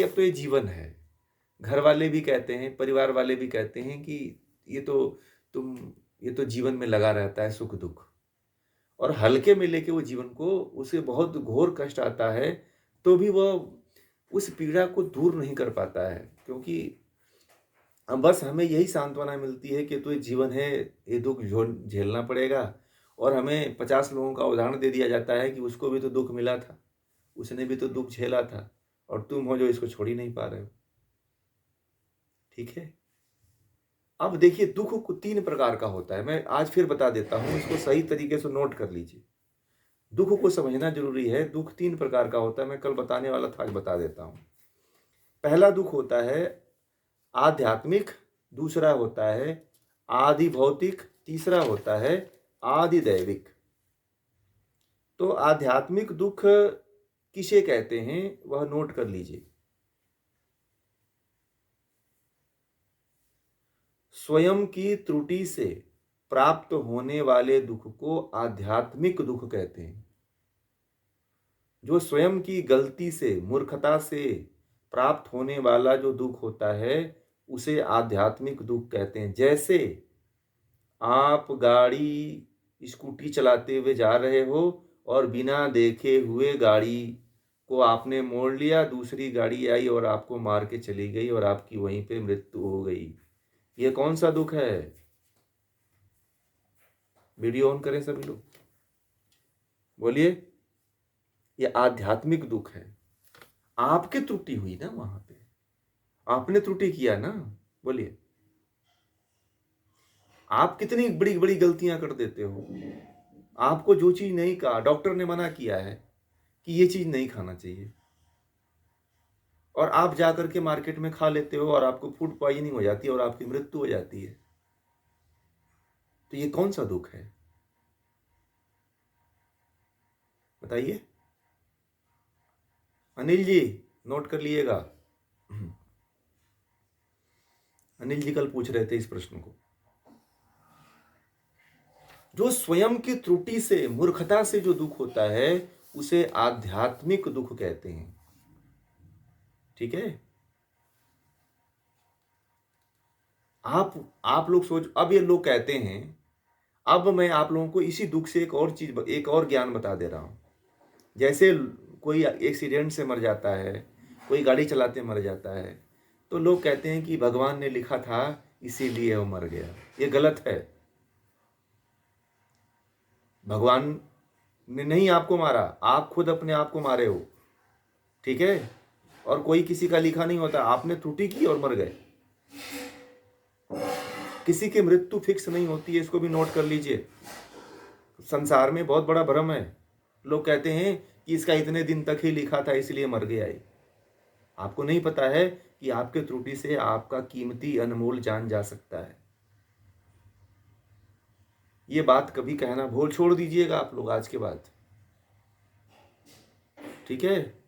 अब तो ये जीवन है। घर वाले भी कहते हैं, परिवार वाले भी कहते हैं कि ये तो तुम ये तो जीवन में लगा रहता है सुख-दुःख। और हल्के में लेके वो जीवन को उसे बहुत घोर कष्ट आता है, तो भी वह उस पीड़ा को दूर नहीं कर पाता है। क्योंकि बस हमें यही सांत्वना मिलती है कि तो ये जीवन है, ये दुःख झेलना पड़ेगा। और हमें 50 लोगों का उदाहरण दे दिया जाता है कि उसको भी तो दुःख मिला था, उसने भी तो दुःख झेला था और तुम हो जो इसको छोड़ ही नहीं पा रहे हो। ठीक है? अब देखिए दुःख को 3 प्रकार का होता है। मैं आज फिर बता देता हूँ, इसको सही तरीके से नोट कर लीजिए। दुःख को समझना ज़रूरी है। दुःख 3 प्रकार का होता है, मैं कल बताने वाला था, आज बता देता हूँ। पहला दुःख होता है आध्यात्मिक, दूसरा होता है आदि भौतिक, तीसरा होता है आदि दैविक। तो आध्यात्मिक दुःख किसे कहते हैं, वह नोट कर लीजिए। स्वयं की त्रुटि से प्राप्त होने वाले दुःख को आध्यात्मिक दुःख कहते हैं। जो स्वयं की गलती से, मूर्खता से प्राप्त होने वाला जो दुःख होता है, उसे आध्यात्मिक दुःख कहते हैं। जैसे आप गाड़ी, स्कूटी चलाते हुए जा रहे हो और बिना देखे हुए गाड़ी को आपने मोड़ लिया, दूसरी गाड़ी आई और आपको मार के चली गई और आपकी वहीं पे मृत्यु हो गई। ये कौन-सा दुःख है? वीडियो ऑन करें सभी लोग। बोलिए। ये आध्यात्मिक दुःख है। आपकी त्रुटि हुई ना वहाँ पे। आपने त्रुटि किया ना। बोलिए। आप कितनी बड़ी-बड़ी गलतियाँ कर देते हो। आपको जो चीज़ नहीं कहा, डॉक्टर ने मना किया है कि ये चीज़ नहीं खाना चाहिए और आप जा कर के मार्केट में खा लेते हो और आपको फूड पॉइज़निंग हो जाती है और आपकी मृत्यु हो जाती है। तो ये कौन-सा दुःख है? बताइए। अनिल जी, नोट कर लीजिएगा। अनिल जी कल पूछ रहे थे इस प्रश्न को। जो स्वयं की त्रुटि से, मूर्खता से जो दुःख होता है, उसे आध्यात्मिक दुःख कहते हैं। ठीक है? आप लोग सोच, अब ये लोग कहते हैं, अब मैं आप लोगों को इसी दुःख से एक और ज्ञान बता दे रहा हूँ। जैसे कोई एक्सीडेंट से मर जाता है, कोई गाड़ी चलाते मर जाता है, तो लोग कहते हैं कि भगवान ने लिखा था इसीलिए वो मर गया। ये गलत है। भगवान ने नहीं आपको मारा, आप खुद अपने आप को मारे हो। ठीक है? और कोई किसी का लिखा नहीं होता, आपने त्रुटि की और मर गए। किसी की मृत्यु फिक्स नहीं होती है, इसको भी नोट कर लीजिए। संसार में बहुत बड़ा भ्रम है। लोग कहते हैं कि इसका इतने दिन तक ही लिखा था इसलिए मर गया ये। आपको नहीं पता है कि आपके त्रुटि से आपका कीमती अनमोल जान जा सकता है। ये बात कभी कहना भूल छोड़ दीजिएगा आप लोग आज के बाद। ठीक है?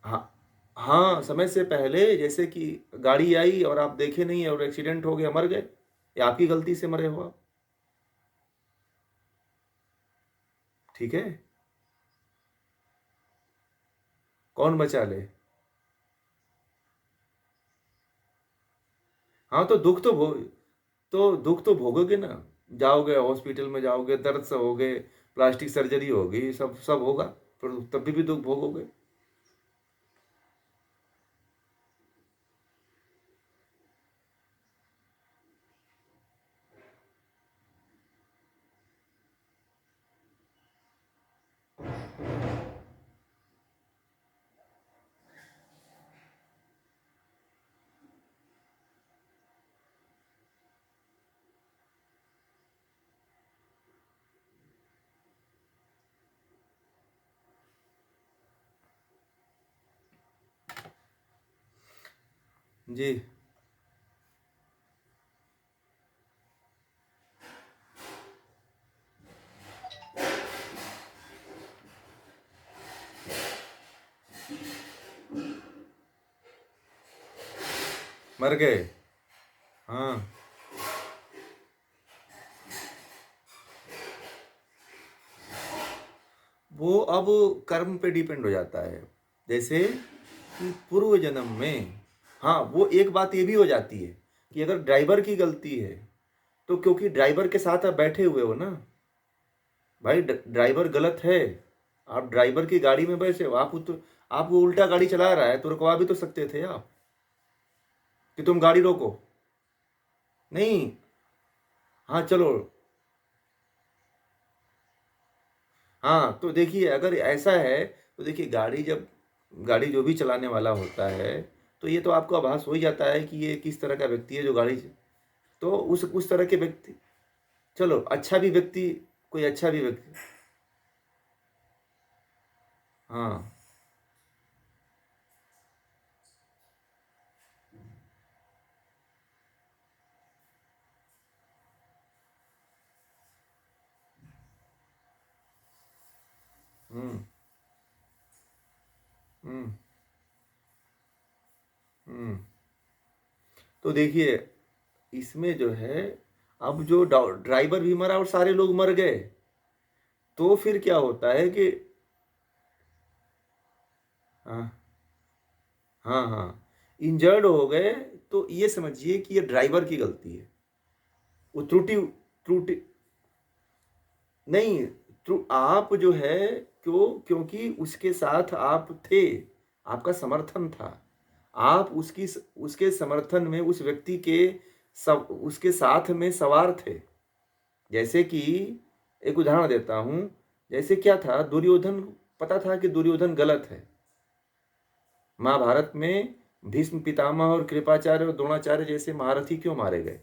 हाँ, हाँ, समय से पहले जैसे कि गाड़ी आई और आप देखे नहीं और एक्सीडेंट हो गया, मर गए। ये आपकी गलती से मरे हो आप। ठीक है? कौन बचा ले? हाँ, तो दुःख तो भोगोगे ना। जाओगे हॉस्पिटल में, जाओगे, दर्द सहोगे, प्लास्टिक सर्जरी होगी, सब सब होगा, पर तभी भी दुःख भोगोगे। जी। मर गए। हाँ। वो अब कर्म पे डिपेंड हो जाता है। जैसे कि पूर्व जन्म में, हाँ, वो एक बात ये भी हो जाती है कि अगर ड्राइवर की गलती है, तो क्योंकि ड्राइवर के साथ आप बैठे हुए हो ना, भाई ड्राइवर गलत है, आप ड्राइवर की गाड़ी में बैठे हो, आप वो उल्टा गाड़ी चला रहा है तो रुकवा भी तो सकते थे आप कि तुम गाड़ी रोको। नहीं, हाँ चलो, हाँ तो देखिए अगर ऐसा है तो देखिए गाड़ी जो भी चलाने वाला होता है, तो ये तो आपको आभास हो ही जाता है कि ये किस तरह का व्यक्ति है जो तो उस तरह के व्यक्ति, चलो अच्छा भी व्यक्ति, कोई अच्छा भी व्यक्ति, हाँ, हम्म, हम्म, हम्म। तो देखिए इसमें जो है, अब जो ड्राइवर भी मरा और सारे लोग मर गए, तो फिर क्या होता है कि, हाँ, हाँ, हाँ, इंजर्ड हो गए, तो ये समझिए कि ये ड्राइवर की गलती है। वो त्रुटि त्रुटि नहीं, आप जो है, क्योंकि उसके साथ आप थे, आपका समर्थन था, आप उसके समर्थन में उस व्यक्ति के सब उसके साथ में सवार थे। जैसे कि एक उदाहरण देता हूं, जैसे क्या था, दुर्योधन, पता था कि दुर्योधन गलत है। महाभारत में भीष्म पितामह और कृपाचार्य और द्रोणाचार्य जैसे महारथी क्यों मारे गए?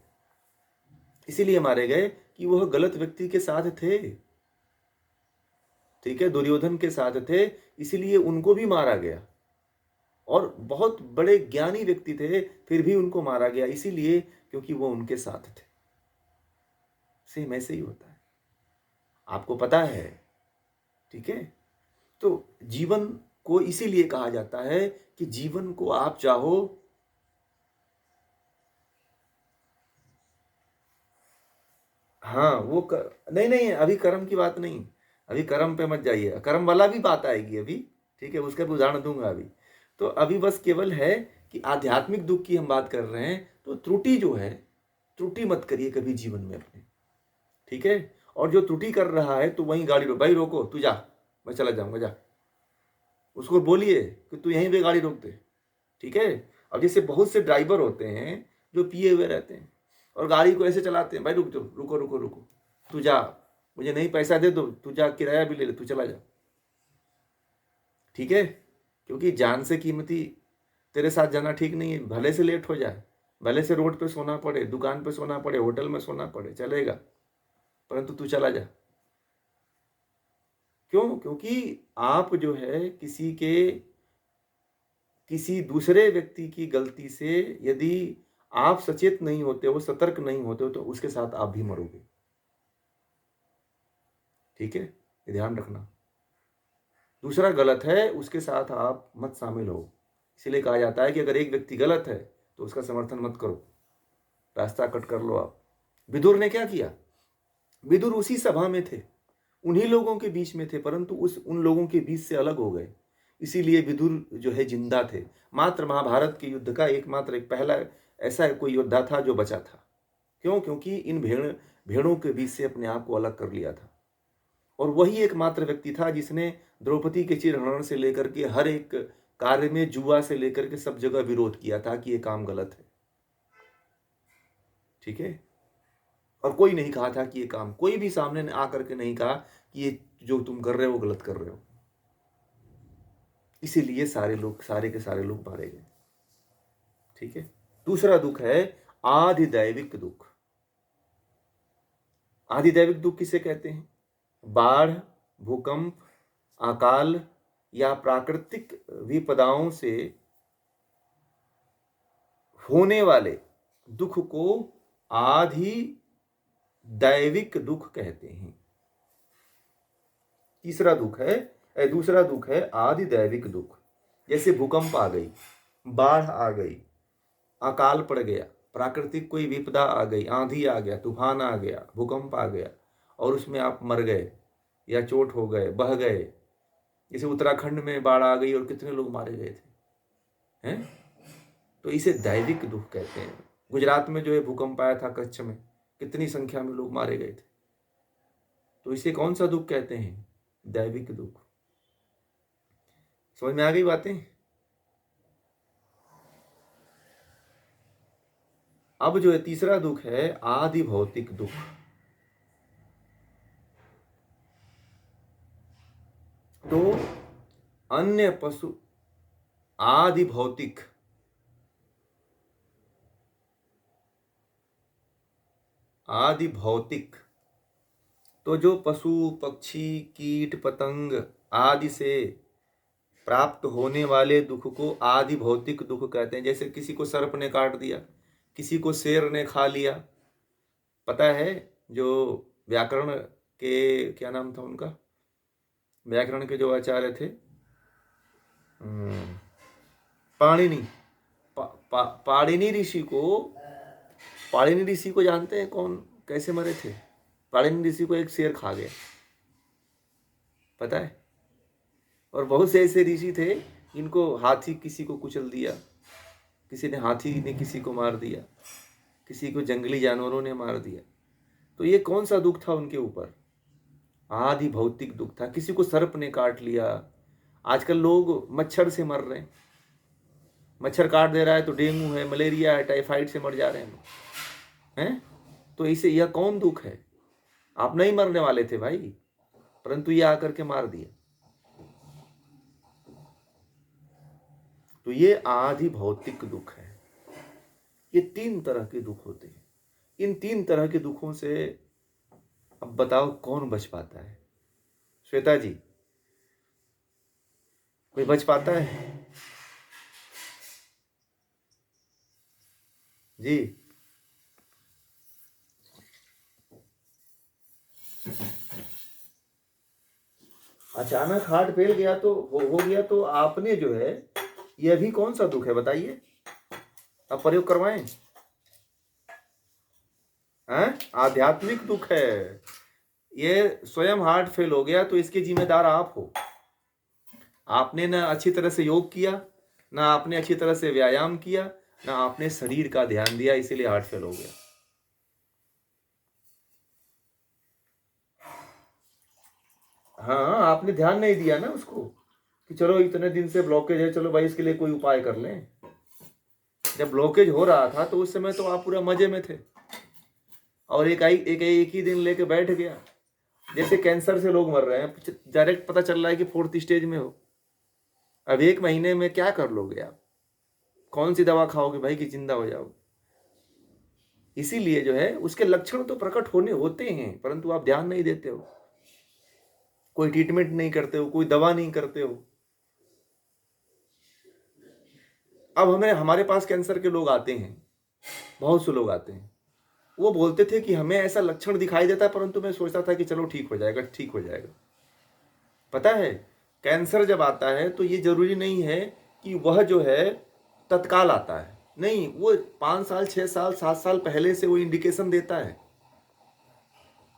इसीलिए मारे गए कि वह गलत व्यक्ति के साथ थे। ठीक है, दुर्योधन के साथ थे, इसीलिए उनको भी मारा गया। और बहुत बड़े ज्ञानी व्यक्ति थे, फिर भी उनको मारा गया, इसीलिए क्योंकि वो उनके साथ थे। सेम ऐसे ही होता है, आपको पता है। ठीक है, तो जीवन को इसीलिए कहा जाता है कि जीवन को आप चाहो, हाँ नहीं नहीं, अभी कर्म की बात नहीं, अभी कर्म पे मत जाइए, कर्म वाला भी बात आएगी अभी। ठीक है, उसका भी उदाहरण दूंगा अभी। तो अभी बस केवल है कि आध्यात्मिक दुख की हम बात कर रहे हैं, तो त्रुटि जो है, त्रुटि मत करिए कभी जीवन में अपने। ठीक है, और जो त्रुटि कर रहा है तो वहीं गाड़ी रोक, भाई रोको, तू जा, मैं चला जाऊंगा, जा, उसको बोलिए कि तू यहीं पे गाड़ी रोक दे। ठीक है, अब जैसे बहुत से ड्राइवर होते हैं जो पिए हुए रहते हैं और गाड़ी को ऐसे चलाते हैं, भाई रुक जाओ, रुको रुको रुको, तू जा, मुझे नहीं पैसा दे दो, तू जा, किराया भी ले ले, तू चला जा। ठीक है, क्योंकि जान से कीमती तेरे साथ जाना ठीक नहीं है। भले से लेट हो जाए, भले से रोड पे सोना पड़े, दुकान पे सोना पड़े, होटल में सोना पड़े, चलेगा, परंतु तू चला जा। क्यों? क्योंकि आप जो है किसी दूसरे व्यक्ति की गलती से, यदि आप सचेत नहीं होते हो, सतर्क नहीं होते हो, तो उसके साथ आप भी मरोगे। ठीक है, ये ध्यान रखना। दूसरा गलत है, उसके साथ आप मत शामिल हो। इसीलिए कहा जाता है कि अगर एक व्यक्ति गलत है तो उसका समर्थन मत करो, रास्ता कट कर लो आप। विदुर ने क्या किया? विदुर उसी सभा में थे, उन्हीं लोगों के बीच में थे, परंतु उन लोगों के बीच से अलग हो गए। इसीलिए विदुर जो है जिंदा थे। मात्र महाभारत के युद्ध का एकमात्र एक पहला ऐसा कोई योद्धा था जो बचा था। क्यों? क्योंकि इन भेड़ों के बीच से अपने आप को अलग कर लिया था। और वही एकमात्र व्यक्ति था जिसने द्रौपदी के चिरहरण से लेकर के हर एक कार्य में, जुआ से लेकर के सब जगह विरोध किया था कि ये काम गलत है। ठीक है, और कोई नहीं कहा था कि ये काम, कोई भी सामने ने आकर के नहीं कहा कि ये जो तुम कर रहे हो गलत कर रहे हो। इसीलिए सारे के सारे लोग मारे गए। ठीक है, दूसरा दुख है आधिदैविक दुख। आधिदैविक दुख किसे कहते हैं? बाढ़, भूकंप, अकाल या प्राकृतिक विपदाओं से होने वाले दुख को आधि दैविक दुख कहते हैं। दूसरा दुख है आदि दैविक दुख। जैसे भूकंप आ गई, बाढ़ आ गई, अकाल पड़ गया, प्राकृतिक कोई विपदा आ गई, आंधी आ गया, तूफान आ गया, भूकंप आ गया, और उसमें आप मर गए या चोट हो गए, बह गए, जैसे उत्तराखंड में बाढ़ आ गई और कितने लोग मारे गए थे, हैं? तो इसे दैविक दुख कहते हैं। गुजरात में जो है भूकंप आया था कच्छ में, कितनी संख्या में लोग मारे गए थे। तो इसे कौन सा दुख कहते हैं? दैविक दुख। समझ में आ गई बातें? अब जो है तीसरा दुख है आदि भौतिक दुख। तो अन्य पशु आदि भौतिक, आदि भौतिक, तो जो पशु पक्षी कीट पतंग आदि से प्राप्त होने वाले दुख को आदि भौतिक दुख कहते हैं। जैसे किसी को सर्प ने काट दिया, किसी को शेर ने खा लिया। पता है जो व्याकरण के, क्या नाम था उनका, व्याकरण के जो आचार्य थे, पाणिनि, पाणिनि ऋषि को, पाणिनि ऋषि को जानते हैं कौन, कैसे मरे थे? पाणिनि ऋषि को एक शेर खा गया, पता है। और बहुत से ऐसे ऋषि थे जिनको हाथी किसी को कुचल दिया, किसी ने हाथी ने किसी को मार दिया, किसी को जंगली जानवरों ने मार दिया। तो ये कौन सा दुख था उनके ऊपर? आदि भौतिक दुख था। किसी को सर्प ने काट लिया। आजकल लोग मच्छर से मर रहे हैं, मच्छर काट दे रहा है तो डेंगू है, मलेरिया है, टाइफाइड से मर जा रहे हैं लोग, हैं? तो इसे, यह कौन दुख है? आप नहीं मरने वाले थे भाई, परंतु ये आकर के मार दिया। तो ये आदि भौतिक दुख है। ये 3 तरह के दुख होते हैं। इन 3 तरह के दुखों से अब बताओ कौन बच पाता है? श्वेता जी, कोई बच पाता है? जी, अचानक हार्ट फेल गया तो हो गया, तो आपने जो है, यह भी कौन सा दुख है बताइए? अब प्रयोग करवाएं? हैं? आध्यात्मिक दुख है। ये स्वयं हार्ट फेल हो गया तो इसके जिम्मेदार आप हो। आपने ना अच्छी तरह से योग किया, ना आपने अच्छी तरह से व्यायाम किया, ना आपने शरीर का ध्यान दिया, इसीलिए हार्ट फेल हो गया। हाँ, आपने ध्यान नहीं दिया ना उसको, कि चलो इतने दिन से ब्लॉकेज है, चलो भाई इसके लिए कोई उपाय कर लें। जब ब्लॉकेज हो रहा था तो उस समय तो आप पूरा मजे में थे, और एक ही दिन लेके बैठ गया। जैसे कैंसर से लोग मर रहे हैं, डायरेक्ट पता चल रहा है कि 4th स्टेज में हो। अब 1 महीने में क्या कर लोगे आप? कौन सी दवा खाओगे भाई कि जिंदा हो जाओगे? इसीलिए जो है, उसके लक्षण तो प्रकट होने होते हैं, परंतु आप ध्यान नहीं देते हो, कोई ट्रीटमेंट नहीं करते हो, कोई दवा नहीं करते हो। अब हमारे पास कैंसर के लोग आते हैं, बहुत से लोग आते हैं, वो बोलते थे कि हमें ऐसा लक्षण दिखाई देता है, परंतु मैं सोचता था कि चलो ठीक हो जाएगा, ठीक हो जाएगा। पता है, कैंसर जब आता है तो ये जरूरी नहीं है कि वह जो है तत्काल आता है, नहीं, वो 5 साल 6 साल 7 साल पहले से वो इंडिकेशन देता है।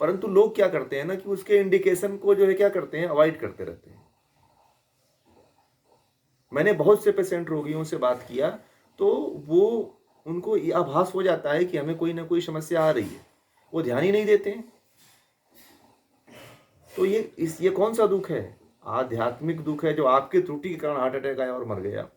परंतु लोग क्या करते हैं ना, कि उसके इंडिकेशन को जो है क्या करते हैं, अवॉइड करते रहते हैं। मैंने बहुत से पेशेंट रोगियों से बात किया, तो वो, उनको ये आभास हो जाता है कि हमें कोई ना कोई समस्या आ रही है, वो ध्यान ही नहीं देते हैं। तो ये कौन सा दुख है? आध्यात्मिक दुख है, जो आपकी त्रुटि के कारण हार्ट अटैक आया और मर गया।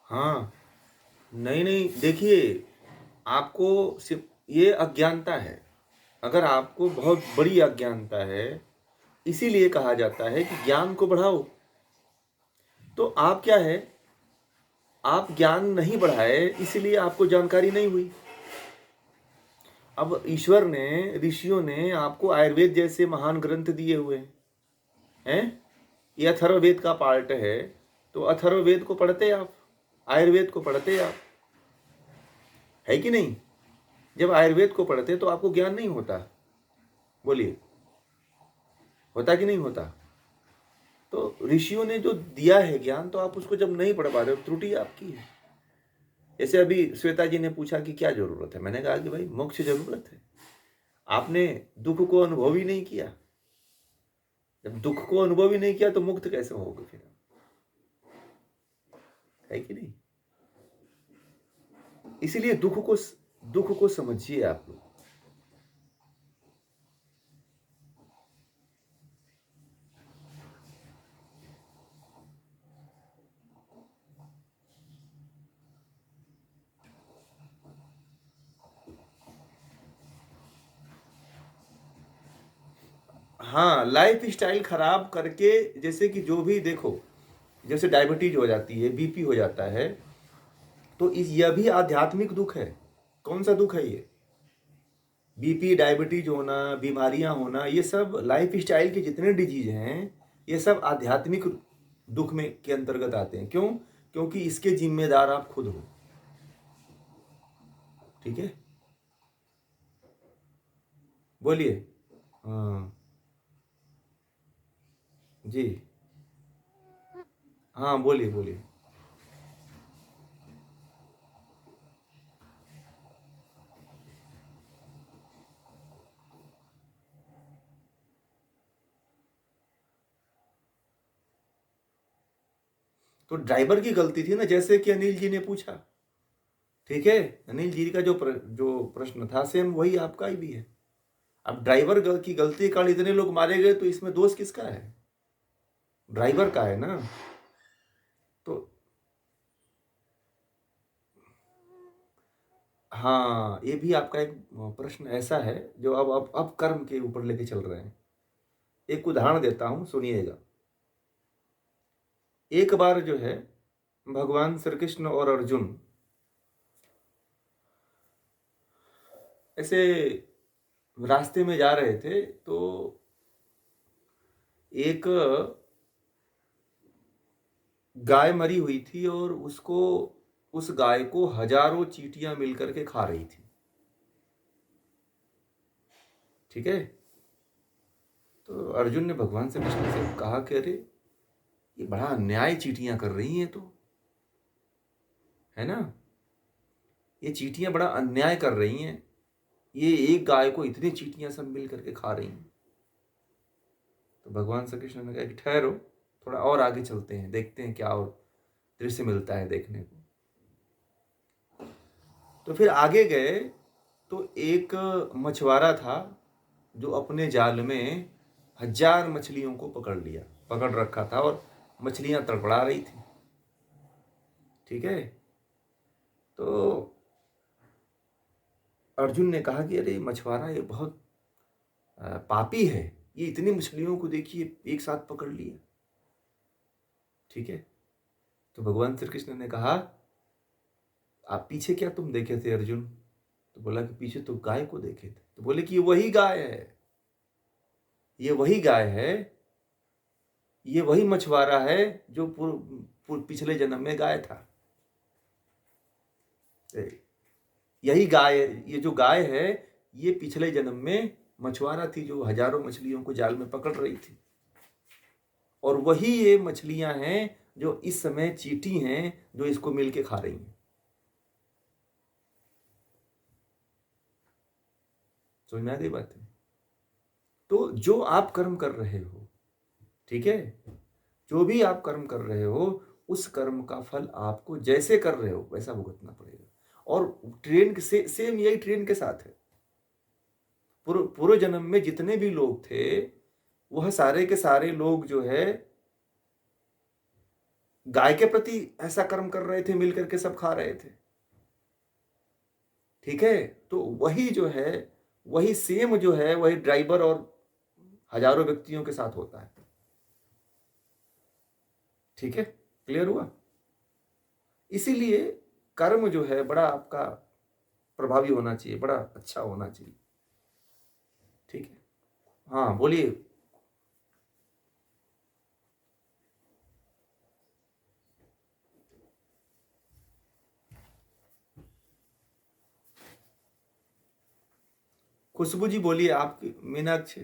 हाँ, नहीं नहीं, देखिए, आपको सिर्फ ये अज्ञानता है। अगर आपको बहुत बड़ी अज्ञानता है, इसीलिए कहा जाता है कि ज्ञान को बढ़ाओ। तो आप क्या है, आप ज्ञान नहीं बढ़ाए, इसलिए आपको जानकारी नहीं हुई। अब ईश्वर ने, ऋषियों ने आपको आयुर्वेद जैसे महान ग्रंथ दिए हुए हैं। ये अथर्ववेद का पार्ट है, तो अथर्ववेद को पढ़ते आप, आयुर्वेद को पढ़ते आप, है कि नहीं? जब आयुर्वेद को पढ़ते तो आपको ज्ञान नहीं होता। बोलिए। होता कि नहीं होता? तो ऋषियों ने जो दिया है ज्ञान, तो आप उसको जब नहीं पढ़ पा रहे हो, त्रुटि आपकी है। जैसे अभी श्वेता जी ने पूछा कि क्या जरूरत है, मैंने कहा कि भाई मोक्ष जरूरत है। आपने दुख को अनुभव ही नहीं किया। जब दुख को अनुभव ही नहीं किया तो मुक्त कैसे होगे फिर? है कि नहीं? इसीलिए दुख को समझिए आप लोग। हाँ, लाइफ स्टाइल खराब करके, जैसे कि जो भी देखो, जैसे डायबिटीज हो जाती है, बीपी हो जाता है, तो यह भी आध्यात्मिक दुख है। कौन सा दुख है ये? बीपी, डायबिटीज होना, बीमारियां होना, ये सब लाइफ स्टाइल के जितने डिजीज हैं, ये सब आध्यात्मिक दुख में के अंतर्गत आते हैं। क्यों? क्योंकि इसके जिम्मेदार आप खुद हो। ठीक है, बोलिए। हाँ जी, हाँ बोलिए बोलिए। तो ड्राइवर की गलती थी ना, जैसे कि अनिल जी ने पूछा। ठीक है, अनिल जी का जो प्रश्न था, सेम वही आपका ही भी है। अब ड्राइवर की गलती के कारण इतने लोग मारे गए, तो इसमें दोष किसका है? ड्राइवर का है ना। तो हाँ, ये भी आपका एक प्रश्न ऐसा है जो अब कर्म के ऊपर लेके चल रहे हैं। एक उदाहरण देता हूं, सुनिएगा। एक बार जो है, भगवान श्री कृष्ण और अर्जुन ऐसे रास्ते में जा रहे थे, तो एक गाय मरी हुई थी, और उस गाय को हजारों चींटियां मिलकर के खा रही थी। ठीक है, तो अर्जुन ने भगवान से कृष्ण से कहा कि अरे, ये बड़ा अन्याय चींटियां कर रही हैं, तो है ना, ये चींटियां बड़ा अन्याय कर रही हैं। ये एक गाय को इतनी चींटियां सब मिल करके खा रही हैं। तो भगवान श्री कृष्ण ने कहा कि ठहरो, थोड़ा और आगे चलते हैं, देखते हैं क्या और दृश्य मिलता है देखने को। तो फिर आगे गए, तो एक मछुआरा था जो अपने जाल में हजार मछलियों को पकड़ रखा था, और मछलियां तड़पड़ा रही थी। ठीक है, तो अर्जुन ने कहा कि अरे मछुआरा, ये बहुत पापी है, ये इतनी मछलियों को देखिए एक साथ पकड़ लिया। ठीक है, तो भगवान श्री कृष्ण ने कहा, आप पीछे क्या तुम देखे थे अर्जुन? तो बोला कि पीछे तो गाय को देखे थे। तो बोले कि ये वही गाय है, ये वही गाय है, ये वही मछुआरा है जो पिछले जन्म में गाय था। यही गाय, ये जो गाय है, ये पिछले जन्म में मछुआरा थी जो हजारों मछलियों को जाल में पकड़ रही थी। और वही ये मछलियां हैं जो इस समय चींटी हैं, जो इसको मिलके खा रही हैं। समझ में आ गई बात है? तो जो आप कर्म कर रहे हो, ठीक है, जो भी आप कर्म कर रहे हो, उस कर्म का फल आपको जैसे कर रहे हो वैसा भुगतना पड़ेगा। और ट्रेन से सेम यही ट्रेन के साथ है। पूर्व जन्म में जितने भी लोग थे, वह सारे के सारे लोग जो है गाय के प्रति ऐसा कर्म कर रहे थे, मिलकर के सब खा रहे थे। ठीक है, तो वही जो है, वही सेम जो है, वही ड्राइवर और हजारों व्यक्तियों के साथ होता है। ठीक है, क्लियर हुआ? इसीलिए कर्म जो है बड़ा आपका प्रभावी होना चाहिए, बड़ा अच्छा होना चाहिए। ठीक है, हाँ बोलिए। खुशबू जी बोलिए, आपकी मीनाक्षी।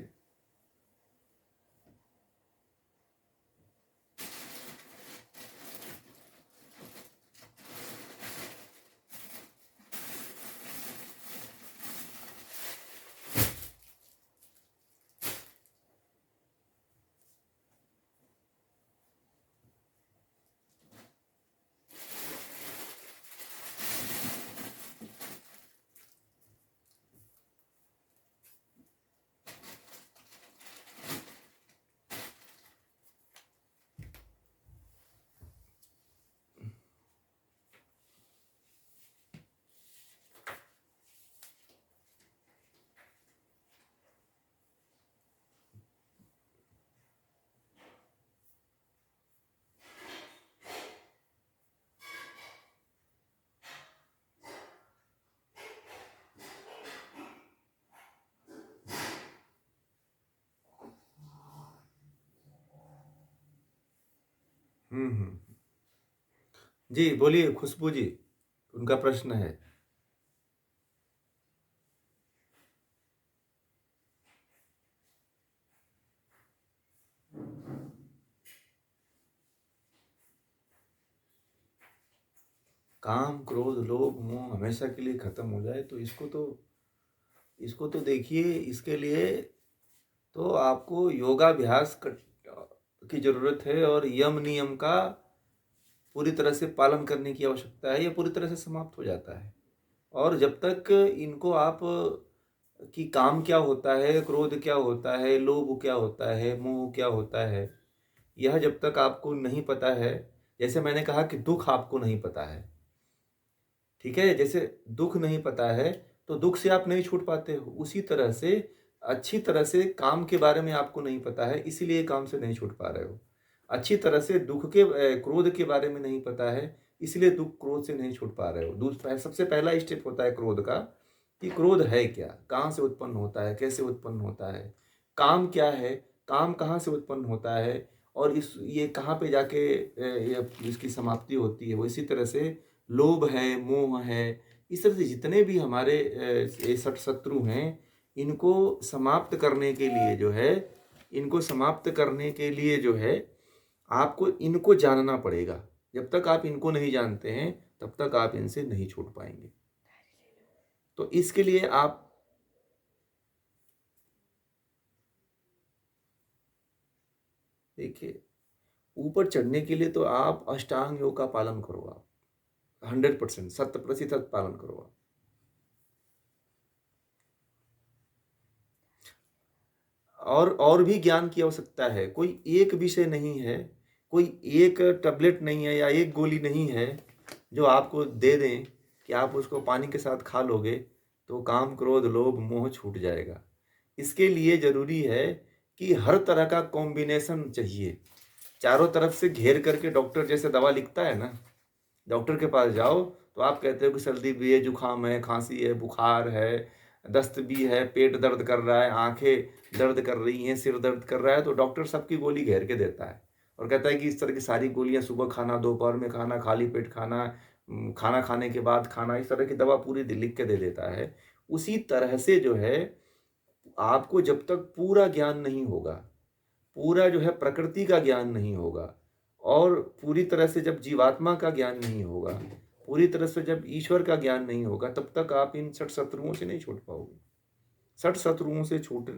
हम्म। जी बोलिए खुशबू जी, उनका प्रश्न है। काम क्रोध लोभ मोह हमेशा के लिए खत्म हो जाए तो इसको तो देखिए, इसके लिए तो आपको योगाभ्यास की जरूरत है और यम नियम का पूरी तरह से पालन करने की आवश्यकता है। यह पूरी तरह से समाप्त हो जाता है। और जब तक इनको आप कि काम क्या होता है, क्रोध क्या होता है, लोभ क्या होता है, मोह क्या होता है, यह जब तक आपको नहीं पता है, जैसे मैंने कहा कि दुख आपको नहीं पता है, ठीक है, जैसे दुख नहीं पता है तो दुख से आप नहीं छूट पाते हो, उसी तरह से अच्छी तरह से काम के बारे में आपको नहीं पता है, इसीलिए काम से नहीं छूट पा रहे हो। अच्छी तरह से दुख के क्रोध के बारे में नहीं पता है, इसलिए दुख क्रोध से नहीं छूट पा रहे हो। सबसे पहला स्टेप होता है क्रोध का, कि क्रोध है क्या, कहाँ से उत्पन्न होता है, कैसे उत्पन्न होता है, काम क्या है, काम कहाँ से उत्पन्न होता है, और ये कहाँ पे जाके इसकी समाप्ति होती है। वो इसी तरह से लोभ है, मोह है, इस तरह से जितने भी हमारे ये सठ शत्रु हैं, इनको समाप्त करने के लिए जो है, इनको समाप्त करने के लिए जो है, आपको इनको जानना पड़ेगा। जब तक आप इनको नहीं जानते हैं तब तक आप इनसे नहीं छूट पाएंगे। तो इसके लिए आप देखिए, ऊपर चढ़ने के लिए तो आप अष्टांग योग का पालन करो। आप 100% 100% पालन करो आप। और भी ज्ञान की आवश्यकता है। कोई एक विषय नहीं है, कोई एक टैबलेट नहीं है या एक गोली नहीं है जो आपको दे दें कि आप उसको पानी के साथ खा लोगे तो काम क्रोध लोभ मोह छूट जाएगा। इसके लिए जरूरी है कि हर तरह का कॉम्बिनेशन चाहिए। चारों तरफ से घेर करके डॉक्टर जैसे दवा लिखता है ना, डॉक्टर के पास जाओ तो आप कहते हो कि सर्दी भी है, जुकाम है, खांसी है, बुखार है, दस्त भी है, पेट दर्द कर रहा है, आंखें दर्द कर रही हैं, सिर दर्द कर रहा है, तो डॉक्टर सबकी गोली घेर के देता है और कहता है कि इस तरह की सारी गोलियां सुबह खाना, दोपहर में खाना, खाली पेट खाना, खाना खाने के बाद खाना, इस तरह की दवा पूरी लिख के दे देता है। उसी तरह से जो है, आपको जब तक पूरा ज्ञान नहीं होगा, पूरा जो है प्रकृति का ज्ञान नहीं होगा, और पूरी तरह से जब जीवात्मा का ज्ञान नहीं होगा, पूरी तरह से जब ईश्वर का ज्ञान नहीं होगा, तब तक आप इन सठ शत्रुओं से नहीं छूट पाओगे। सठ शत्रुओं से छूट,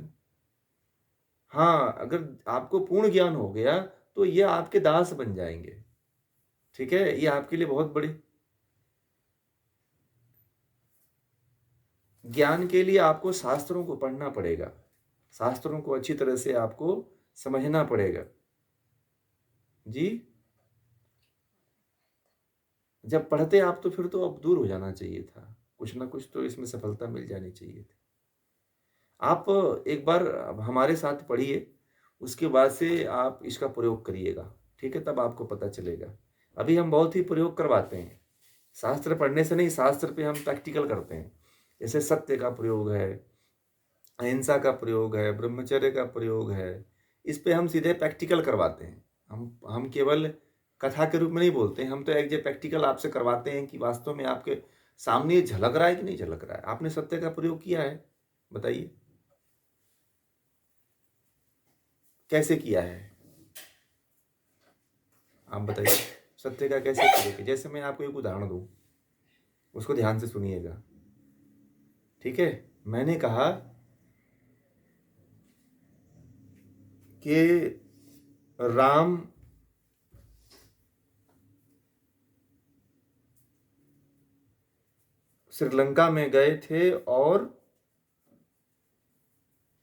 हाँ, अगर आपको पूर्ण ज्ञान हो गया तो ये आपके दास बन जाएंगे। ठीक है, ये आपके लिए बहुत बड़ी ज्ञान के लिए आपको शास्त्रों को पढ़ना पड़ेगा, शास्त्रों को अच्छी तरह से आपको समझना पड़ेगा। जी, जब पढ़ते आप तो फिर तो अब दूर हो जाना चाहिए था, कुछ ना कुछ तो इसमें सफलता मिल जानी चाहिए थी। आप एक बार हमारे साथ पढ़िए, उसके बाद से आप इसका प्रयोग करिएगा, ठीक है, तब आपको पता चलेगा। अभी हम बहुत ही प्रयोग करवाते हैं, शास्त्र पढ़ने से नहीं, शास्त्र पे हम प्रैक्टिकल करते हैं। जैसे सत्य का प्रयोग है, अहिंसा का प्रयोग है, ब्रह्मचर्य का प्रयोग है, इस पे हम सीधे प्रैक्टिकल करवाते हैं। हम केवल कथा के रूप में नहीं बोलते हैं, हम तो एक जो प्रैक्टिकल आपसे करवाते हैं कि वास्तव में आपके सामने ये झलक रहा है कि नहीं झलक रहा है। आपने सत्य का प्रयोग किया है, बताइए कैसे किया है, आप बताइए सत्य का कैसे प्रयोग किया। जैसे मैं आपको एक उदाहरण दूं, उसको ध्यान से सुनिएगा, ठीक है। मैंने कहा कि राम श्रीलंका में गए थे और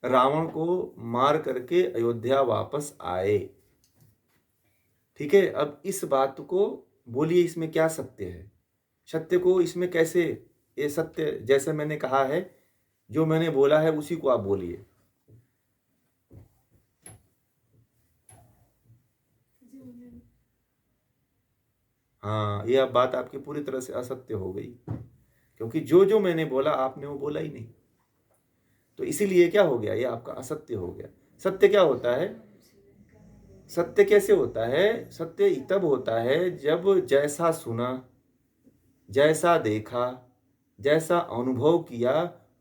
रावण को मार करके अयोध्या वापस आए, ठीक है। अब इस बात को बोलिए, इसमें क्या सत्य है, सत्य को इसमें कैसे, ये सत्य जैसे मैंने कहा है, जो मैंने बोला है उसी को आप बोलिए। हाँ, ये अब बात आपकी पूरी तरह से असत्य हो गई, क्योंकि जो जो मैंने बोला आपने वो बोला ही नहीं, तो इसीलिए क्या हो गया, ये आपका असत्य हो गया। सत्य क्या होता है, सत्य कैसे होता है? सत्य तब होता है जब जैसा सुना, जैसा देखा, जैसा अनुभव किया,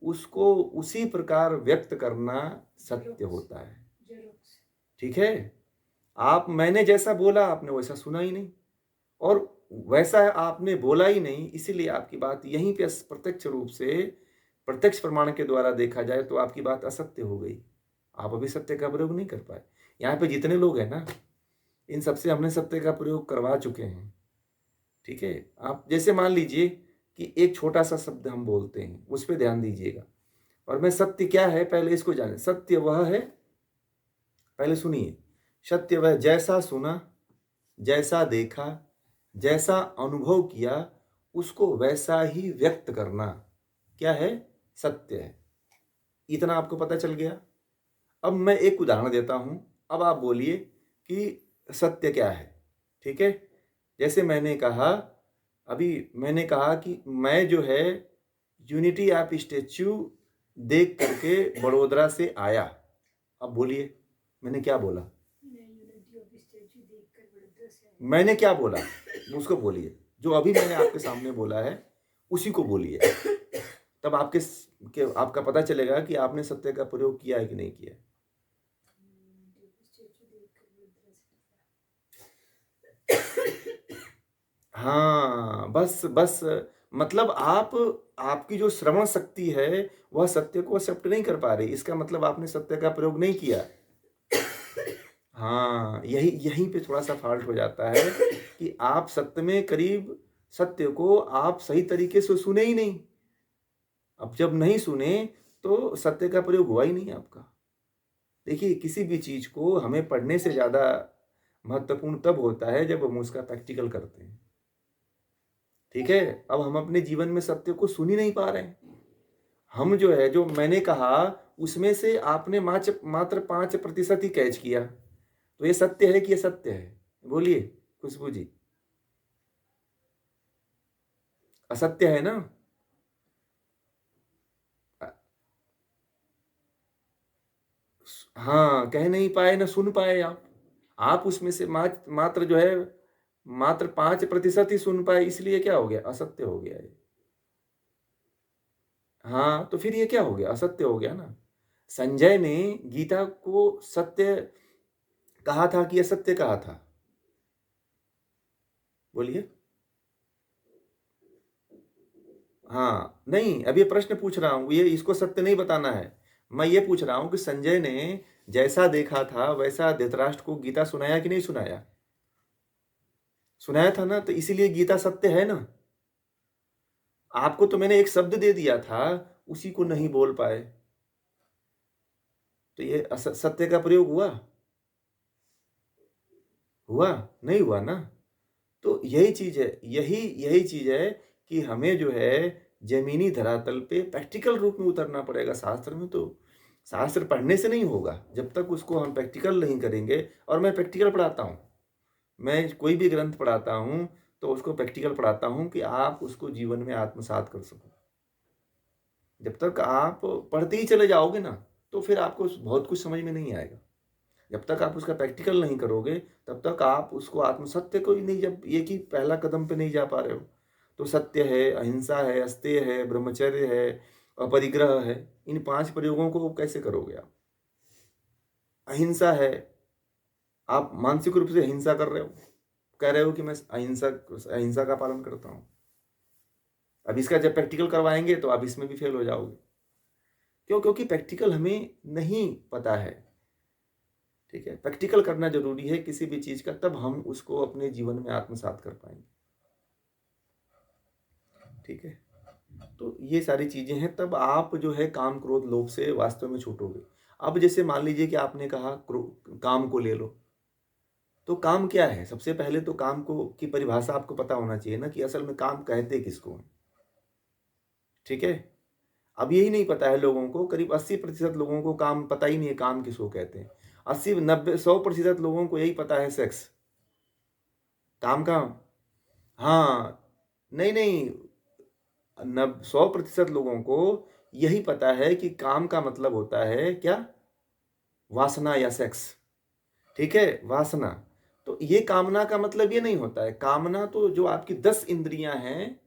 उसको उसी प्रकार व्यक्त करना सत्य होता है। ठीक है? मैंने जैसा बोला आपने वैसा सुना ही नहीं, और वैसा आपने बोला ही नहीं, इसीलिए आपकी बात यहीं पे प्रत्यक्ष रूप से, प्रत्यक्ष प्रमाण के द्वारा देखा जाए तो आपकी बात असत्य हो गई। आप अभी सत्य का प्रयोग नहीं कर पाए। यहाँ पे जितने लोग हैं ना, इन सबसे हमने सत्य का प्रयोग करवा चुके हैं। ठीक है? आप जैसे मान लीजिए कि एक छोटा सा शब्द हम बोलते हैं, उस पे ध्यान दीजिएगा, और मैं सत्य क्या है पहले इसको जाने। सत्य वह है, पहले सुनिए, सत्य वह जैसा सुना, जैसा देखा, जैसा अनुभव किया, उसको वैसा ही व्यक्त करना क्या है? सत्य है। इतना आपको पता चल गया। अब मैं एक उदाहरण देता हूं, अब आप बोलिए कि सत्य क्या है। ठीक है? जैसे मैंने कहा कि मैं जो है यूनिटी ऑफ स्टैच्यू देख करके बड़ोदरा से आया। अब बोलिए मैंने क्या बोला? मैंने क्या बोला उसको बोलिए। जो अभी मैंने आपके सामने बोला है उसी को बोलिए, तब आपका पता चलेगा कि आपने सत्य का प्रयोग किया है कि नहीं किया। हाँ, बस बस, मतलब आपकी जो श्रवण शक्ति है वह सत्य को एक्सेप्ट नहीं कर पा रही, इसका मतलब आपने सत्य का प्रयोग नहीं किया। हाँ, यहीं पे थोड़ा सा फॉल्ट हो जाता है कि आप सत्य को आप सही तरीके से सुने ही नहीं। अब जब नहीं सुने तो सत्य का प्रयोग हुआ ही नहीं आपका। देखिए, किसी भी चीज को हमें पढ़ने से ज्यादा महत्वपूर्ण तब होता है जब हम उसका प्रैक्टिकल करते हैं। ठीक है? अब हम अपने जीवन में सत्य को सुन ही नहीं पा रहे हैं। हम जो मैंने कहा उसमें से आपने मात्र 5% ही कैच किया, तो ये सत्य है कि ये सत्य है? बोलिए खुशबू जी, असत्य है ना? हाँ, कह नहीं पाए ना सुन पाए आप उसमें से मात्र मात्र 5% ही सुन पाए, इसलिए क्या हो गया? असत्य हो गया ये। हाँ, तो फिर ये क्या हो गया? असत्य हो गया ना। संजय ने गीता को सत्य कहा था कि असत्य कहा था? बोलिए। हाँ, नहीं, अब ये प्रश्न पूछ रहा हूं, ये इसको सत्य नहीं बताना है। मैं ये पूछ रहा हूं कि संजय ने जैसा देखा था वैसा धृतराष्ट्र को गीता सुनाया कि नहीं सुनाया? सुनाया था ना, तो इसीलिए गीता सत्य है ना। आपको तो मैंने एक शब्द दे दिया था, उसी को नहीं बोल पाए, तो ये सत्य का प्रयोग हुआ? हुआ? नहीं हुआ ना। तो यही चीज है, यही चीज है कि हमें जो है जमीनी धरातल पे प्रैक्टिकल रूप में उतरना पड़ेगा। शास्त्र में तो शास्त्र पढ़ने से नहीं होगा, जब तक उसको हम प्रैक्टिकल नहीं करेंगे। और मैं प्रैक्टिकल पढ़ाता हूँ, मैं कोई भी ग्रंथ पढ़ाता हूँ तो उसको प्रैक्टिकल पढ़ाता हूँ कि आप उसको जीवन में आत्मसात कर सको। जब तक आप पढ़ते ही चले जाओगे ना, तो फिर आपको बहुत कुछ समझ में नहीं आएगा। जब तक आप उसका प्रैक्टिकल नहीं करोगे, तब तक आप उसको आत्मसत्य को ही नहीं, जब एक ही पहला कदम पे नहीं जा पा रहे हो। तो सत्य है, अहिंसा है, अस्तेय है, ब्रह्मचर्य है, अपरिग्रह है, इन 5 प्रयोगों को कैसे करोगे आप? अहिंसा है, आप मानसिक रूप से अहिंसा कर रहे हो, कह रहे हो कि मैं अहिंसा का पालन करता हूं। अब इसका जब प्रैक्टिकल करवाएंगे तो आप इसमें भी फेल हो जाओगे। क्यों? क्योंकि प्रैक्टिकल हमें नहीं पता है। ठीक है? प्रैक्टिकल करना जरूरी है किसी भी चीज का, तब हम उसको अपने जीवन में आत्मसात कर पाएंगे। ठीक है? तो ये सारी चीजें हैं, तब आप जो है काम क्रोध लोभ से वास्तव में छूटोगे। अब जैसे मान लीजिए कि आपने कहा काम को ले लो, तो काम क्या है? सबसे पहले तो काम को की परिभाषा आपको पता होना चाहिए ना, कि असल में काम कहते किसको हैं। ठीक है? अब यही नहीं पता है लोगों को, करीब 80% लोगों को काम पता ही नहीं है, काम किसको कहते हैं। 80 90 100% लोगों को यही पता है सेक्स काम का। हाँ, नहीं नहीं, 100% लोगों को यही पता है कि काम का मतलब होता है क्या? वासना या सेक्स। ठीक है, वासना। तो ये कामना का मतलब ये नहीं होता है। कामना तो जो आपकी 10 इंद्रियां हैं,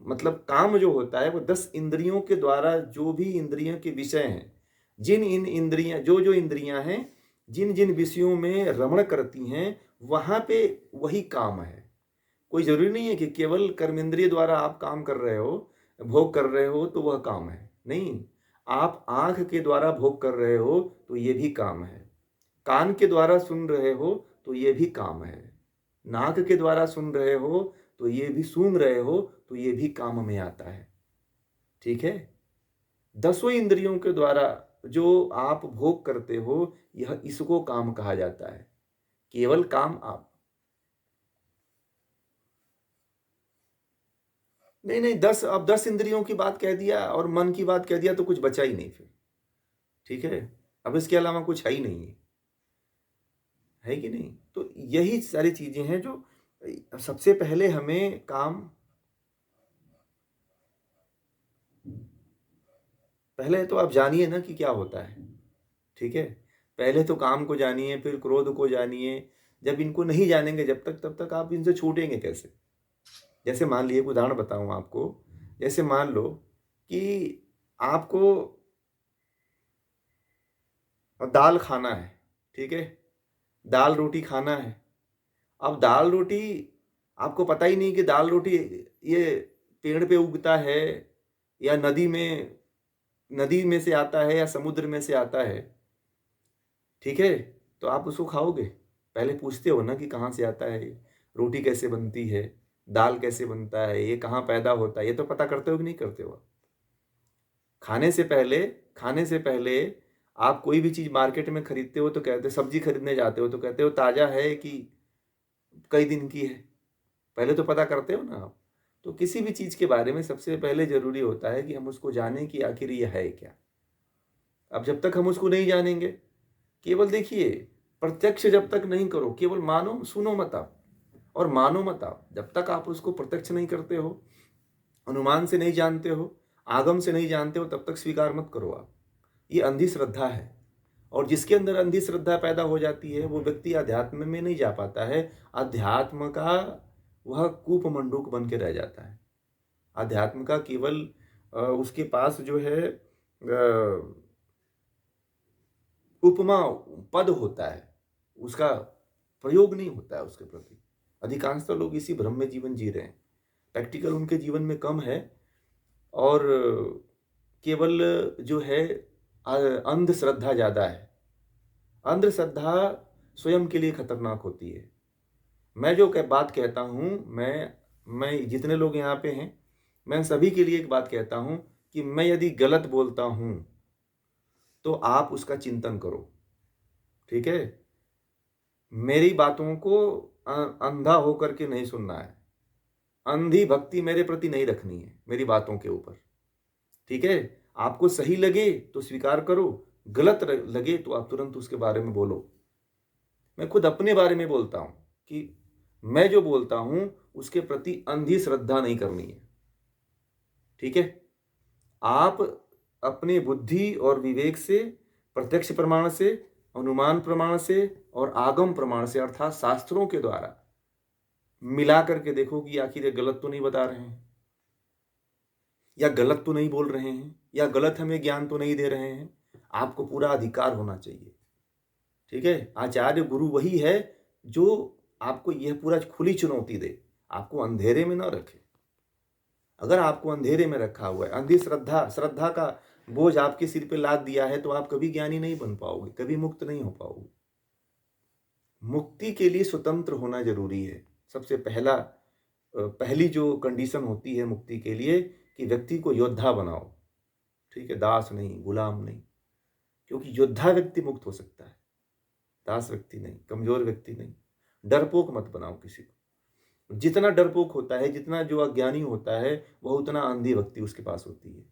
मतलब काम जो होता है वो 10 इंद्रियों के द्वारा, जो भी इंद्रियों के विषय हैं, जिन इन इंद्रियां, जो जो इंद्रियां हैं, जिन जिन विषयों में रमण करती हैं, वहां पे वही काम है। कोई जरूरी नहीं है कि केवल कर्मेंद्रिय द्वारा आप काम कर रहे हो, भोग कर रहे हो तो वह काम है। नहीं, आप आंख के द्वारा भोग कर रहे हो तो ये भी काम है। कान के द्वारा सुन रहे हो तो ये भी काम है। नाक के द्वारा सुन रहे हो तो ये भी, सूंघ रहे हो तो ये भी काम में आता है। ठीक है, 10 इंद्रियों के द्वारा जो आप भोग करते हो, यह इसको काम कहा जाता है। केवल काम आप नहीं, नहीं, 10, अब 10 इंद्रियों की बात कह दिया और मन की बात कह दिया तो कुछ बचा ही नहीं फिर। ठीक है, अब इसके अलावा कुछ है ही नहीं है कि नहीं? तो यही सारी चीजें हैं जो सबसे पहले हमें काम, पहले तो आप जानिए ना कि क्या होता है। ठीक है, पहले तो काम को जानिए, फिर क्रोध को जानिए। जब इनको नहीं जानेंगे जब तक, तब तक आप इनसे छूटेंगे कैसे? जैसे मान लिए, एक उदाहरण बताऊं आपको। जैसे मान लो कि आपको दाल खाना है। ठीक है, दाल रोटी खाना है। अब दाल रोटी, आपको पता ही नहीं कि दाल रोटी ये पेड़ पे उगता है या नदी में से आता है या समुद्र में से आता है। ठीक है, तो आप उसको खाओगे? पहले पूछते हो ना कि कहाँ से आता है, रोटी कैसे बनती है, दाल कैसे बनता है, ये कहाँ पैदा होता है, ये तो पता करते हो कि नहीं करते हो? खाने से पहले खाने से पहले आप कोई भी चीज मार्केट में खरीदते हो तो कहते हो, सब्जी खरीदने जाते हो तो कहते हो ताजा है कि कई दिन की है। पहले तो पता करते हो ना आप। तो किसी भी चीज के बारे में सबसे पहले जरूरी होता है कि हम उसको जानें कि आखिर ये है क्या। अब जब तक हम उसको नहीं जानेंगे, केवल देखिए, प्रत्यक्ष जब तक नहीं करो, केवल मानो, सुनो मत आप, और मानो मत आप, जब तक आप उसको प्रत्यक्ष नहीं करते हो, अनुमान से नहीं जानते हो, आगम से नहीं जानते हो, तब तक स्वीकार मत करो आप। ये अंधी श्रद्धा है। और जिसके अंदर अंधी श्रद्धा पैदा हो जाती है, वो व्यक्ति अध्यात्म में नहीं जा पाता है। अध्यात्म का वह कूप मंडूक बन के रह जाता है। अध्यात्म का केवल उसके पास जो है उपमा पद होता है, उसका प्रयोग नहीं होता है उसके प्रति। अधिकांशतः लोग इसी भ्रम में जीवन जी रहे हैं। प्रैक्टिकल उनके जीवन में कम है, और केवल जो है अंधश्रद्धा ज्यादा है। अंधश्रद्धा स्वयं के लिए खतरनाक होती है। मैं जो बात कहता हूं, मैं जितने लोग यहाँ पे हैं, मैं सभी के लिए एक बात कहता हूं कि मैं यदि गलत बोलता हूं तो आप उसका चिंतन करो। ठीक है, मेरी बातों को अंधा होकर के नहीं सुनना है। अंधी भक्ति मेरे प्रति नहीं रखनी है मेरी बातों के ऊपर। ठीक है, आपको सही लगे तो स्वीकार करो, गलत लगे तो आप तुरंत उसके बारे में बोलो। मैं खुद अपने बारे में बोलता हूं कि मैं जो बोलता हूं उसके प्रति अंधी श्रद्धा नहीं करनी है। ठीक है, आप अपने बुद्धि और विवेक से, प्रत्यक्ष प्रमाण से, अनुमान प्रमाण से और आगम प्रमाण से, अर्थात शास्त्रों के द्वारा मिला करके देखो कि आखिर ये गलत तो नहीं बता रहे हैं, या गलत तो नहीं बोल रहे हैं, या गलत हमें ज्ञान तो नहीं दे रहे हैं। आपको पूरा अधिकार होना चाहिए। ठीक है, आचार्य गुरु वही है जो आपको यह पूरा खुली चुनौती दे, आपको अंधेरे में ना रखे। अगर आपको अंधेरे में रखा हुआ है, अंधी श्रद्धा का बोझ आपके सिर पे लाद दिया है, तो आप कभी ज्ञानी नहीं बन पाओगे, कभी मुक्त नहीं हो पाओगे। मुक्ति के लिए स्वतंत्र होना जरूरी है। सबसे पहली जो कंडीशन होती है मुक्ति के लिए, कि व्यक्ति को योद्धा बनाओ। ठीक है, दास नहीं, गुलाम नहीं। क्योंकि योद्धा व्यक्ति मुक्त हो सकता है, दास व्यक्ति नहीं, कमजोर व्यक्ति नहीं। डरपोक मत बनाओ किसी को। जितना डरपोक होता है, जितना जो अज्ञानी होता है, वह उतना अंधी भक्ति उसके पास होती है।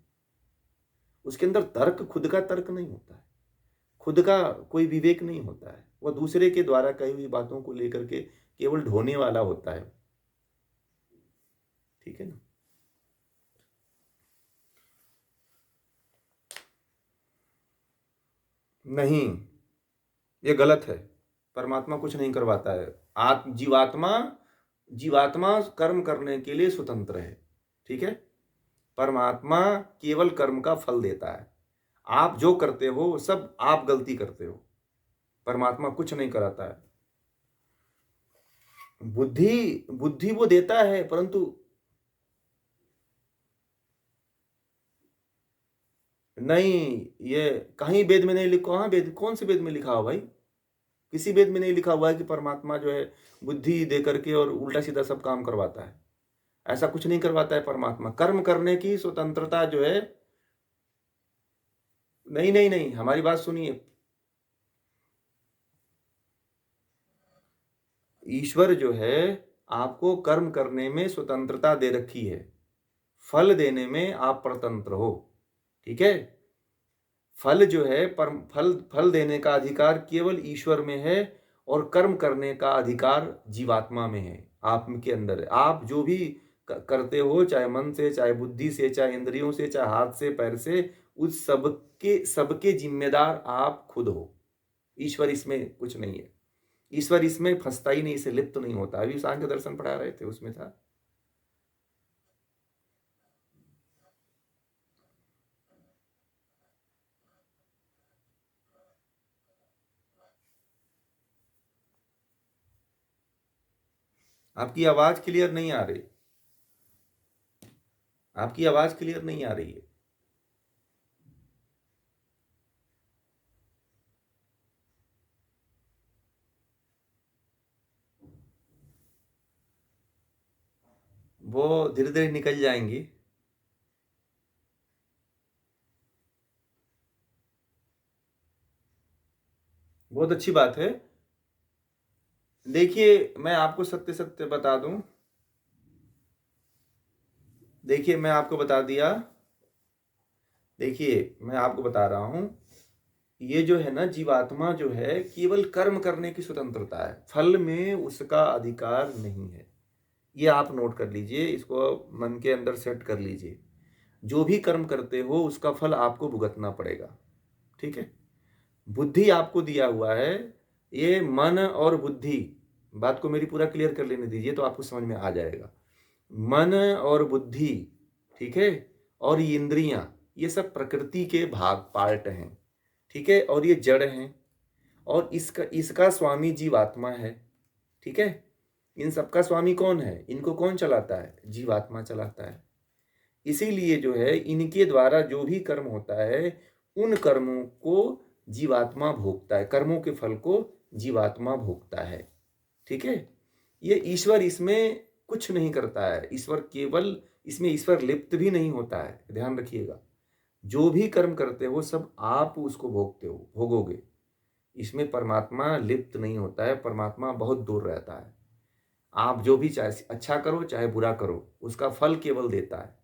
उसके अंदर तर्क, खुद का तर्क नहीं होता है, खुद का कोई विवेक नहीं होता है। वह दूसरे के द्वारा कही हुई बातों को लेकर के केवल ढोने वाला होता है। ठीक है ना? नहीं, ये गलत है। परमात्मा कुछ नहीं करवाता है। जीवात्मा जीवात्मा कर्म करने के लिए स्वतंत्र है, ठीक है। परमात्मा केवल कर्म का फल देता है। आप जो करते हो सब आप गलती करते हो, परमात्मा कुछ नहीं कराता है। बुद्धि बुद्धि वो देता है, परंतु नहीं, ये कहीं वेद में नहीं लिखा। हाँ, वेद कौन से वेद में लिखा हो भाई? किसी वेद में नहीं लिखा हुआ है कि परमात्मा जो है बुद्धि दे करके और उल्टा सीधा सब काम करवाता है। ऐसा कुछ नहीं करवाता है परमात्मा। कर्म करने की स्वतंत्रता जो है, नहीं नहीं नहीं, हमारी बात सुनिए। ईश्वर जो है आपको कर्म करने में स्वतंत्रता दे रखी है, फल देने में आप परतंत्र हो, ठीक है। फल जो है पर फल फल देने का अधिकार केवल ईश्वर में है, और कर्म करने का अधिकार जीवात्मा में है, आप के अंदर है। आप जो भी करते हो, चाहे मन से, चाहे बुद्धि से, चाहे इंद्रियों से, चाहे हाथ से, पैर से, उस सबके सबके जिम्मेदार आप खुद हो। ईश्वर इसमें कुछ नहीं है। ईश्वर इसमें फंसता ही नहीं, इसे लिप्त नहीं होता। अभी सांख्य दर्शन पढ़ा रहे थे, उसमें था। आपकी आवाज क्लियर नहीं आ रही। आपकी आवाज क्लियर नहीं आ रही है। वो धीरे धीरे निकल जाएंगी। बहुत अच्छी बात है। देखिए, मैं आपको सत्य सत्य बता दूं। देखिए, मैं आपको बता दिया। देखिए, मैं आपको बता रहा हूं, ये जो है ना, जीवात्मा जो है केवल कर्म करने की स्वतंत्रता है, फल में उसका अधिकार नहीं है। ये आप नोट कर लीजिए, इसको मन के अंदर सेट कर लीजिए। जो भी कर्म करते हो उसका फल आपको भुगतना पड़ेगा, ठीक है। बुद्धि आपको दिया हुआ है। ये मन और बुद्धि, बात को मेरी पूरा क्लियर कर लेने दीजिए तो आपको समझ में आ जाएगा। मन और बुद्धि, ठीक है, और ये इंद्रियां, ये सब प्रकृति के भाग पार्ट हैं, ठीक है, और ये जड़ हैं। और इसका इसका स्वामी जीवात्मा है, ठीक है। इन सबका स्वामी कौन है? इनको कौन चलाता है? जीवात्मा चलाता है। इसीलिए जो है इनके द्वारा जो भी कर्म होता है, उन कर्मों को जीवात्मा भोगता है, कर्मों के फल को जीवात्मा भोगता है, ठीक है। ये ईश्वर इसमें कुछ नहीं करता है। ईश्वर केवल इसमें ईश्वर लिप्त भी नहीं होता है, ध्यान रखिएगा। जो भी कर्म करते हो सब आप उसको भोगते हो, भोगोगे। इसमें परमात्मा लिप्त नहीं होता है, परमात्मा बहुत दूर रहता है। आप जो भी, चाहे अच्छा करो चाहे बुरा करो, उसका फल केवल देता है।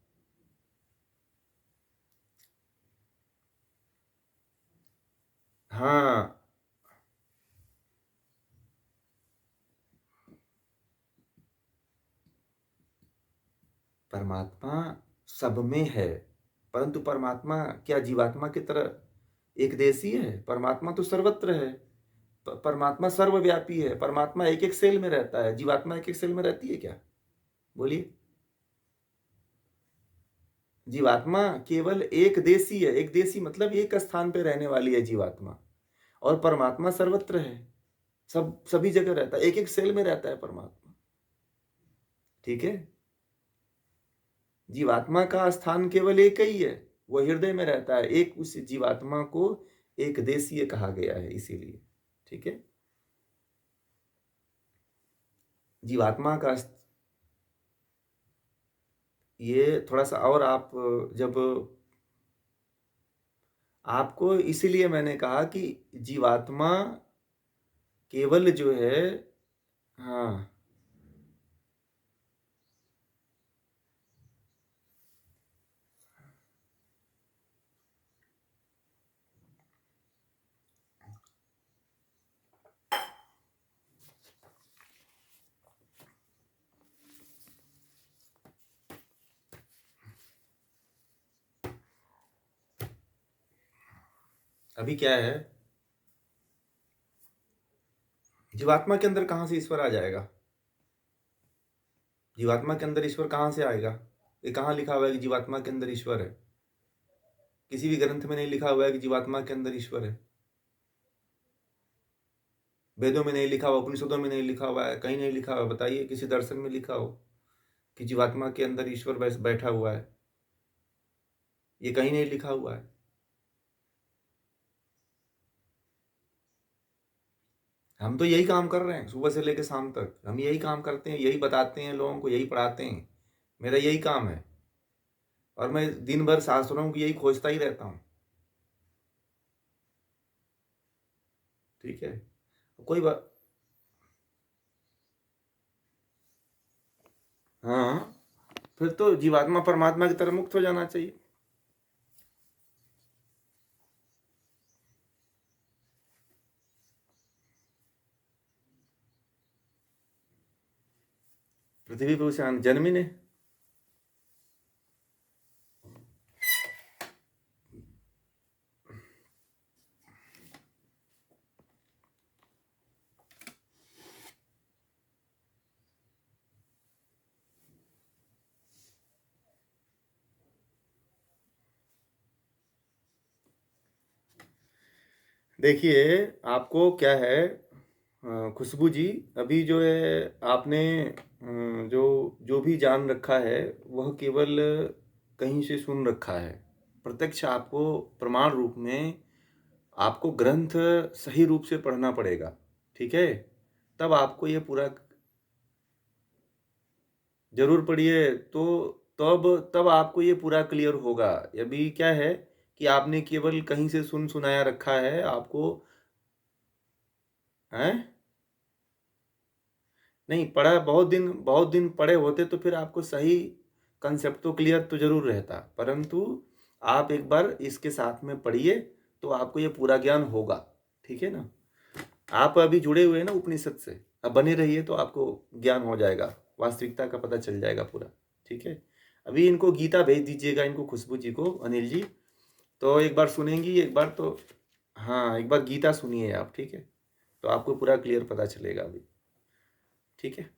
हाँ, परमात्मा सब में है, परंतु परमात्मा क्या जीवात्मा की तरह एक देशी है? परमात्मा तो सर्वत्र है। परमात्मा सर्वव्यापी है। परमात्मा एक एक सेल में रहता है, जीवात्मा एक एक सेल में रहती है क्या? बोलिए। जीवात्मा केवल एक देशी है। एक देशी मतलब एक स्थान पे रहने वाली है जीवात्मा। और परमात्मा सर्वत्र है, सब सभी जगह रहता है, एक एक सेल में रहता है परमात्मा, ठीक है। जीवात्मा का स्थान केवल एक ही है, वह हृदय में रहता है। एक उस जीवात्मा को एक देशीय कहा गया है, इसीलिए, ठीक है। जीवात्मा का ये थोड़ा सा और आप, जब आपको, इसीलिए मैंने कहा कि जीवात्मा केवल जो है, हाँ, अभी क्या है, जीवात्मा के अंदर कहाँ से ईश्वर आ जाएगा? जीवात्मा के अंदर ईश्वर कहाँ से आएगा? ये कहाँ लिखा हुआ है कि जीवात्मा के अंदर ईश्वर है? किसी भी ग्रंथ में नहीं लिखा हुआ है कि जीवात्मा के अंदर ईश्वर है। वेदों में नहीं लिखा हुआ, उपनिषदों में नहीं लिखा हुआ है, कहीं नहीं लिखा हुआ। बताइए किसी दर्शन में लिखा हो कि जीवात्मा के अंदर ईश्वर बैठा हुआ है? ये कहीं नहीं लिखा हुआ है। हम तो यही काम कर रहे हैं सुबह से लेकर शाम तक। हम यही काम करते हैं, यही बताते हैं लोगों को, यही पढ़ाते हैं। मेरा यही काम है और मैं दिन भर शास्त्रों की यही खोजता ही रहता हूँ। ठीक है, कोई बात। हाँ, फिर तो जीवात्मा परमात्मा की तरह मुक्त हो जाना चाहिए। पृथ्वी पर उसे जन्म ही नहीं। देखिए, आपको क्या है, खुशबू जी, अभी जो है आपने जो जो भी जान रखा है वह केवल कहीं से सुन रखा है। प्रत्यक्ष आपको प्रमाण रूप में आपको ग्रंथ सही रूप से पढ़ना पड़ेगा। ठीक है, तब आपको ये पूरा जरूर पढ़िए। तो तब तब आपको ये पूरा क्लियर होगा। अभी क्या है कि आपने केवल कहीं से सुन सुनाया रखा है आपको। हैं? नहीं पढ़ा, बहुत दिन पढ़े होते तो फिर आपको सही कंसेप्ट तो क्लियर तो जरूर रहता, परंतु आप एक बार इसके साथ में पढ़िए तो आपको ये पूरा ज्ञान होगा। ठीक है ना? आप अभी जुड़े हुए हैं ना उपनिषद से, अब बने रहिए तो आपको ज्ञान हो जाएगा, वास्तविकता का पता चल जाएगा पूरा। ठीक है, अभी इनको गीता भेज दीजिएगा, इनको खुशबू जी को, अनिल जी, तो एक बार सुनेंगी एक बार तो। हाँ, एक बार गीता सुनिए आप। ठीक है, तो आपको पूरा क्लियर पता चलेगा अभी। ठीक है।